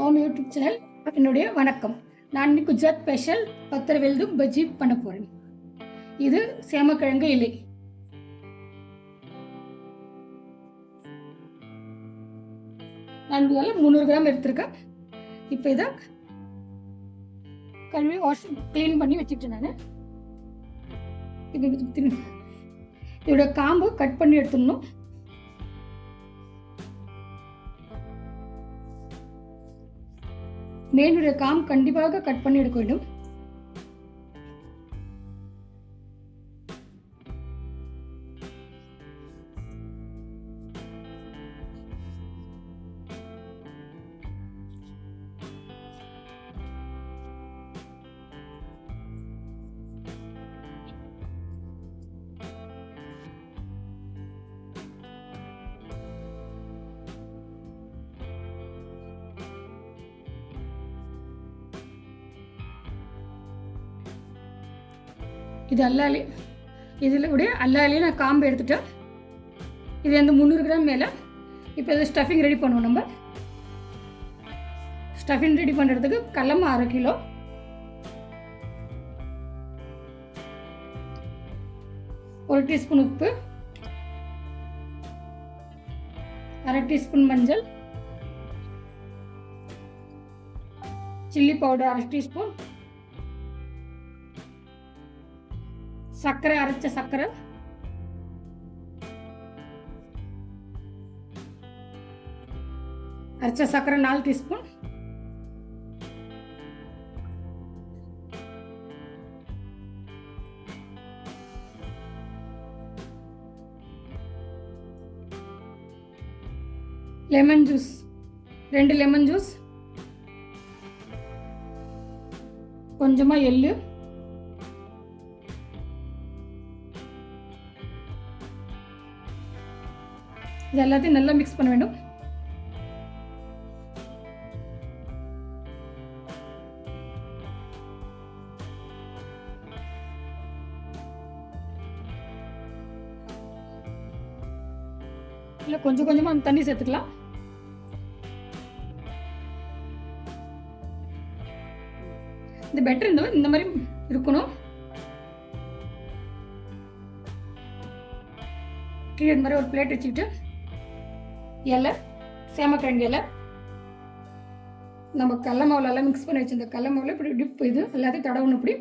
ஓம் YouTube channel என்னுடைய வணக்கம். நான் இன்னைக்கு குஜராத் ஸ்பெஷல் பத்திர வெல்து பஜ்ஜி பண்ண போகிறேன். இது சேமக்கிழங்கு இலை. நான் இதில் 300 கிராம் எடுத்திருக்கேன். இப்போ இதை கழுவி வாஷ் க்ளீன் பண்ணி வச்சுக்கிட்டேன். நான் இதோட காம்பு கட் பண்ணி எடுத்துடணும். மேலுடைய காம்பு கண்டிப்பாக கட் பண்ணி எடுக்க வேண்டும். இது அல்லாலி, இதில் கூட அல்லாலியே நான் காம்பு எடுத்துட்டேன். இது வந்து 300 கிராம் மேலே. இப்போ இது ஸ்டஃபிங் ரெடி பண்ணுவோம். நம்ம ஸ்டஃபிங் ரெடி பண்ணுறதுக்கு கடலை 1/2 கிலோ, ஒரு டீஸ்பூன் உப்பு, 1/2 டீஸ்பூன் மஞ்சள், சில்லி பவுடர் 1/2 டீஸ்பூன், சர்க்கரை, அரைச்ச சர்க்கரை, அரைச்ச சர்க்கரை 4 teaspoon, lemon juice 2 lemon juice, கொஞ்சமா எள்ளு, இது எல்லாத்தையும் நல்லா மிக்ஸ் பண்ண வேண்டும். இல்லை கொஞ்சம் கொஞ்சமாக தண்ணி சேர்த்துக்கலாம். இந்த பெட்டர் இந்த மாதிரி இருக்கணும். கீழே இந்த மாதிரி ஒரு பிளேட் வச்சுக்கிட்டு இலை, சேமக்கிழங்கு இலை, நம்ம கடல மாவுல எல்லாம் மிக்ஸ் பண்ணி வச்சிருந்த கடல மாவுல இப்படி டிப் இது எல்லாத்தையும் தடவணும். இப்படி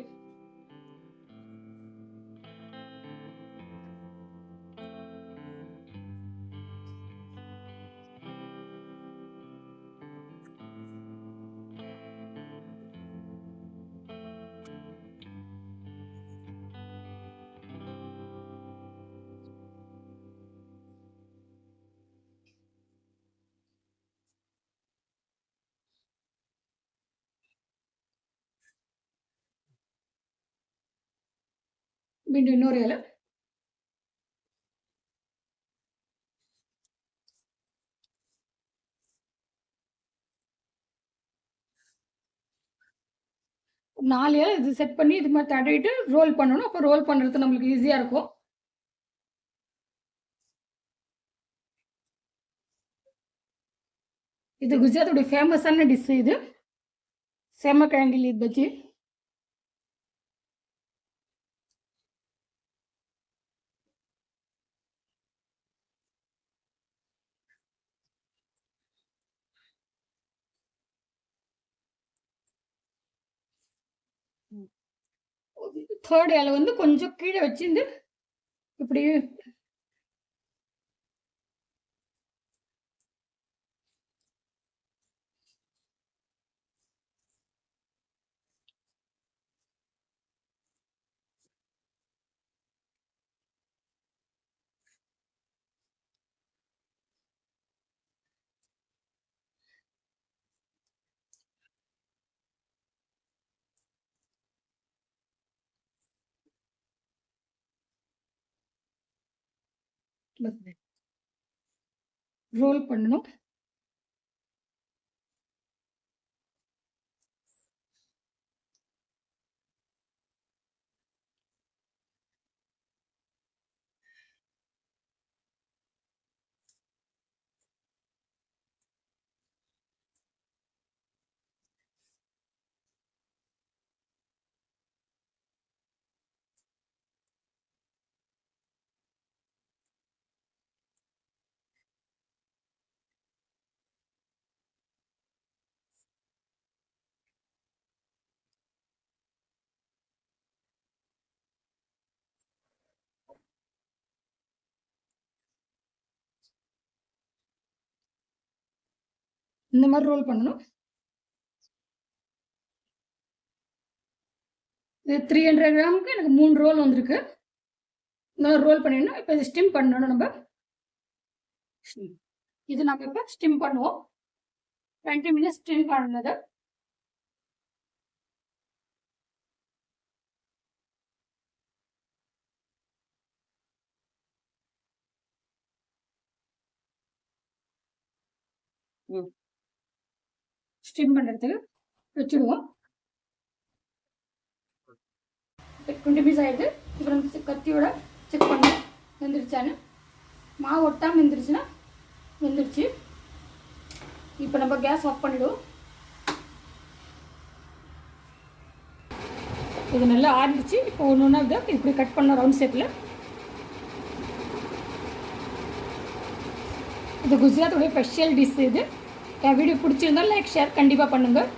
மீண்டும் இன்னொரு இலை, ஒரு 4 இலை இது செட் பண்ணி இது மாதிரி தடவிட்டு ரோல் பண்ணணும். அப்போ ரோல் பண்ணுறது நம்மளுக்கு ஈஸியாக இருக்கும். இது குஜராத்தோடைய ஃபேமஸான டிஷ். இது சேமக்கிழங்கு பஜ்ஜி. தேர்ட் இலை வந்து கொஞ்சம் கீழே வச்சு இப்படி ரோல் பண்ணணும். இந்த மாதிரி ரோல் பண்ணணும். இது 300 கிராமுக்கு எனக்கு 3 ரோல் வந்திருக்கு. இந்த மாதிரி ரோல் பண்ணிடணும். இப்போ இது ஸ்டிம் பண்ணணும் நம்ம. இது நம்ம இப்போ ஸ்டிம் பண்ணுவோம். 20 மினிட்ஸ் ஸ்டிம் பண்ணது. ஸ்டிம் பண்ணுறதுக்கு வச்சுடுவோம். 20 மினிட்ஸ் ஆகிடுது. இப்போ நம்ம கத்தியோட செக் பண்ணோம் வெந்துருச்சான்னு. மாவு ஒட்டாமல் வெந்துருச்சுன்னா வெந்துருச்சு. இப்போ நம்ம கேஸ் ஆஃப் பண்ணிவிடுவோம். இது நல்லா ஆறிடுச்சு. இப்போ ஒன்று ஒன்றா இதை இப்படி கட் பண்ணோம் ரவுண்ட் ஷேப்பில். இது குஜராத்தோடைய ஸ்பெஷல் டிஷ். இது என் வீடியோ பிடிச்சிருந்தாலும் லைக் ஷேர் கண்டிப்பாக பண்ணுங்கள்.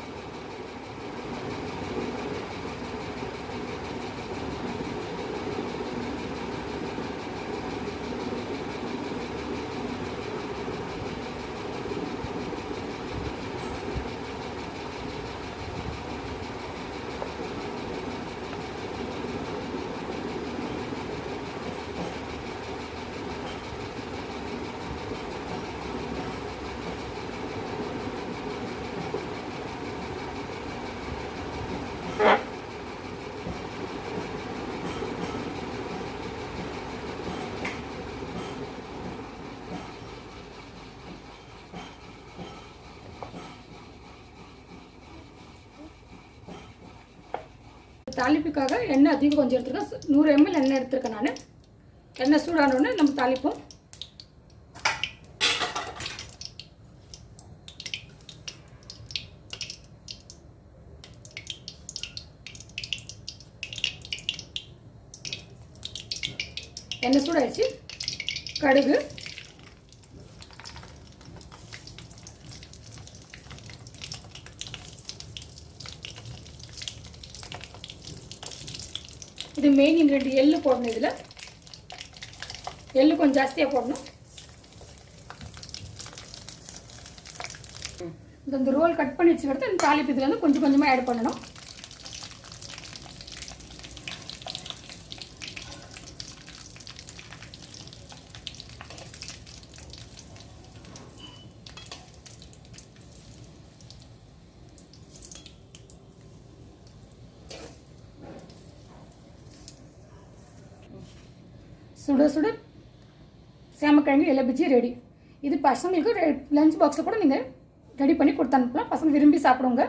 தாளிப்புக்காக எண்ணெய் அதிகம் கொஞ்சம் எடுத்துருக்கேன். 100 ml எண்ணெய் எடுத்துருக்கேன் நான். எண்ணெய் சூடானோடனே நம்ம தாளிப்போம். எண்ணெய் சூடாயிடுச்சு. கடுகு, இது மெயின் இன்கிரிடியன்ட். எள்ளு போடணும். இதில் எள்ளு கொஞ்சம் ஜாஸ்தியாக போடணும். இந்த ரோல் கட் பண்ணி வச்சுக்கிறது இந்த தாளிப்பு இதில் வந்து கொஞ்சம் கொஞ்சமாக ஆட் பண்ணணும். சுட சுட சேமக்கிழங்கு எலை பஜ்ஜி ரெடி. இது பசங்களுக்கு லஞ்ச் பாக்ஸில் கூட நீங்கள் ரெடி பண்ணி கொடுத்து அனுப்பலாம். பசங்க விரும்பி சாப்பிடுங்க.